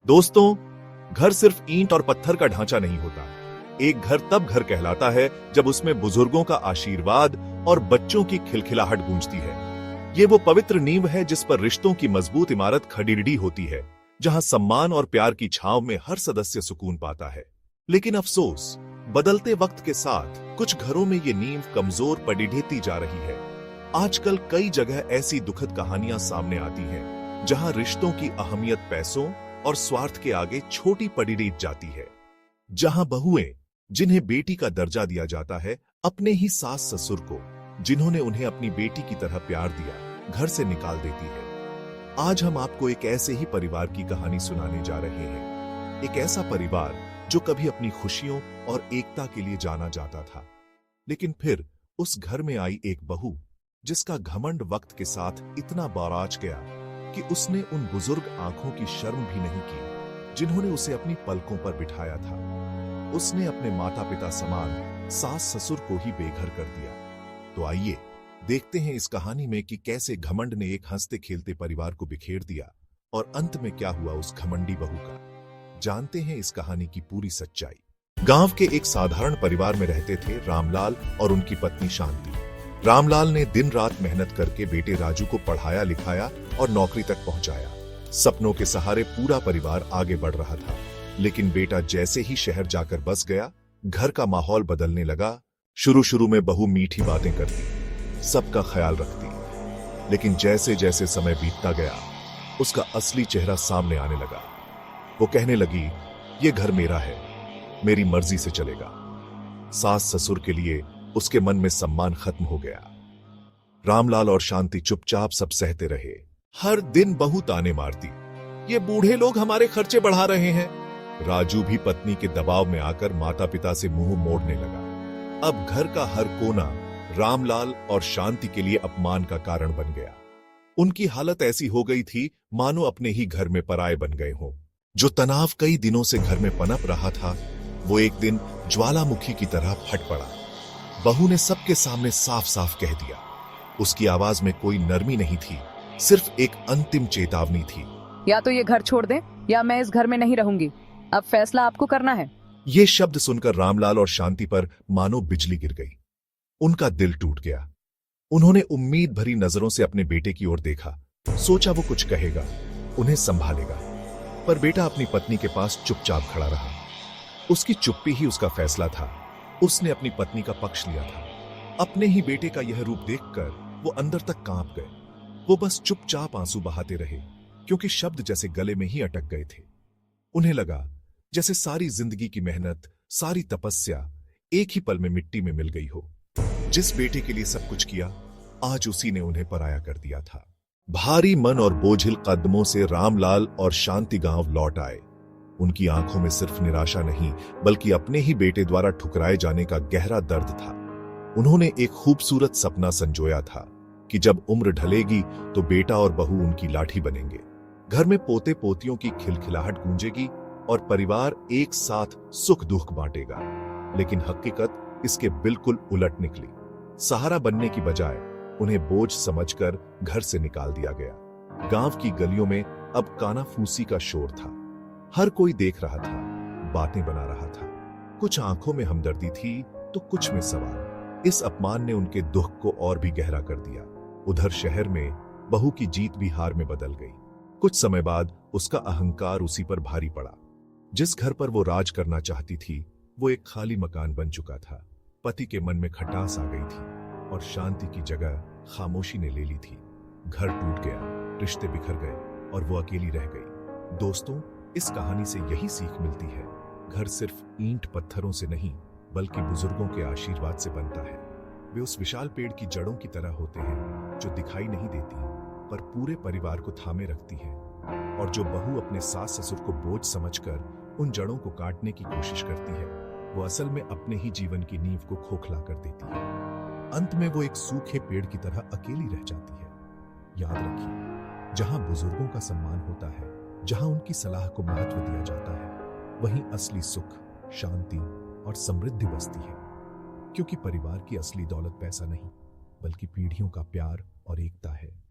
दोस्तों, घर सिर्फ ईंट और पत्थर का ढांचा नहीं होता। एक घर तब घर कहलाता है जब उसमें बुजुर्गों का आशीर्वाद और बच्चों की खिलखिलाहट गूंजती है। ये वो पवित्र नींव है जिस पर रिश्तों की मजबूत इमारत खड़ी होती है, जहां सम्मान और प्यार की छांव में हर सदस्य सुकून पाता है। लेकिन अफसोस, बदलते वक्त के साथ कुछ घरों में ये नींव कमजोर पड़ी जा रही है। आजकल कई जगह ऐसी दुखद कहानियां सामने आती हैं, जहां रिश्तों की अहमियत पैसों और स्वार्थ के आगे छोटी पड़ी रह जाती है। जहां बहुएं, जिन्हें बेटी का दर्जा दिया जाता है, अपने ही सास ससुर को, जिन्होंने उन्हें अपनी बेटी की तरह प्यार दिया, घर से निकाल देती है। आज हम आपको एक ऐसे ही परिवार की कहानी सुनाने जा रहे हैं। एक ऐसा परिवार जो कभी अपनी खुशियों और एकता के लिए जाना जाता था, लेकिन फिर उस घर में आई एक बहू, जिसका घमंड वक्त के साथ इतना बाराज गया कि उसने उन बुजुर्ग आंखों की शर्म भी नहीं की, जिन्होंने उसे अपनी पलकों पर बिठाया था। उसने अपने माता पिता समान सास ससुर को ही बेघर कर दिया। तो आइए देखते हैं इस कहानी में कि कैसे घमंड ने एक हंसते खेलते परिवार को बिखेर दिया और अंत में क्या हुआ उस घमंडी बहू का। जानते हैं इस कहानी की पूरी सच्चाई। गांव के एक साधारण परिवार में रहते थे रामलाल और उनकी पत्नी शांति। रामलाल ने दिन रात मेहनत करके बेटे राजू को पढ़ाया लिखाया और नौकरी तक पहुंचाया। सपनों के सहारे पूरा परिवार आगे बढ़ रहा था। लेकिन बेटा जैसे ही शहर जाकर बस गया, घर का माहौल बदलने लगा। शुरू में बहू मीठी बातें करती, सबका ख्याल रखती, लेकिन जैसे जैसे समय बीतता गया, उसका असली चेहरा सामने आने लगा। वो कहने लगी, ये घर मेरा है, मेरी मर्जी से चलेगा। सास ससुर के लिए उसके मन में सम्मान खत्म हो गया। रामलाल और शांति चुपचाप सब सहते रहे। हर दिन बहू ताने मारती, ये बूढ़े लोग हमारे खर्चे बढ़ा रहे हैं। राजू भी पत्नी के दबाव में आकर माता पिता से मुंह मोड़ने लगा। अब घर का हर कोना रामलाल और शांति के लिए अपमान का कारण बन गया। उनकी हालत ऐसी हो गई थी मानो अपने ही घर में पराये बन गए हों। जो तनाव कई दिनों से घर में पनप रहा था, वो एक दिन ज्वालामुखी की तरह फट पड़ा। बहू ने सबके सामने साफ साफ कह दिया। उसकी आवाज में कोई नरमी नहीं थी, सिर्फ एक अंतिम चेतावनी थी। या तो ये घर छोड़ दें या मैं इस घर में नहीं रहूंगी। अब फैसला आपको करना है। ये शब्द सुनकर रामलाल और शांति पर मानो बिजली गिर गई। उनका दिल टूट गया। उन्होंने उम्मीद भरी नजरों से अपने बेटे की ओर देखा। सोचा वो कुछ कहेगा, उन्हें संभालेगा। पर बेटा अपनी पत्नी के पास चुपचाप खड़ा रहा। उसकी चुप्पी ही उसका फैसला था। उसने अपनी पत्नी का पक्ष लिया था। अपने ही बेटे का यह रूप देखकर वो अंदर तक कांप गए। वो बस चुपचाप आंसू बहाते रहे, क्योंकि शब्द जैसे गले में ही अटक गए थे। उन्हें लगा जैसे सारी जिंदगी की मेहनत, सारी तपस्या एक ही पल में मिट्टी में मिल गई हो। जिस बेटे के लिए सब कुछ किया, आज उसी ने उन्हें पराया कर दिया था। भारी मन और बोझिल कदमों से रामलाल और शांति गांव लौट आए। उनकी आंखों में सिर्फ निराशा नहीं, बल्कि अपने ही बेटे द्वारा ठुकराए जाने का गहरा दर्द था। उन्होंने एक खूबसूरत सपना संजोया था कि जब उम्र ढलेगी तो बेटा और बहू उनकी लाठी बनेंगे। घर में पोते पोतियों की खिलखिलाहट गूंजेगी और परिवार एक साथ सुख दुख बांटेगा। लेकिन हकीकत इसके बिल्कुल उलट निकली। सहारा बनने की बजाय उन्हें बोझ समझकर घर से निकाल दिया गया। गांव की गलियों में अब कानाफूसी का शोर था। हर कोई देख रहा था, बातें बना रहा था। कुछ आंखों में हमदर्दी थी तो कुछ में सवाल। इस अपमान ने उनके दुख को और भी गहरा कर दिया। उधर शहर में बहू की जीत भी हार में बदल गई। कुछ समय बाद उसका अहंकार उसी पर भारी पड़ा। जिस घर पर वो राज करना चाहती थी, वो एक खाली मकान बन चुका था। पति के मन में खटास आ गई थी और शांति की जगह खामोशी ने ले ली थी। घर टूट गया, रिश्ते बिखर गए और वो अकेली रह गई। दोस्तों, इस कहानी से यही सीख मिलती है, घर सिर्फ ईंट पत्थरों से नहीं, बल्कि बुजुर्गों के आशीर्वाद से बनता है। वे उस विशाल पेड़ की जड़ों की तरह होते हैं, जो दिखाई नहीं देती पर पूरे परिवार को थामे रखती है। और जो बहू अपने सास ससुर को बोझ समझकर उन जड़ों को काटने की कोशिश करती है, वो असल में अपने ही जीवन की नींव को खोखला कर देती है। अंत में वो एक सूखे पेड़ की तरह अकेली रह जाती है। याद रखिए, जहां बुजुर्गों का सम्मान होता है, जहां उनकी सलाह को महत्व दिया जाता है, वहीं असली सुख, शांति और समृद्धि बसती है। क्योंकि परिवार की असली दौलत पैसा नहीं, बल्कि पीढ़ियों का प्यार और एकता है।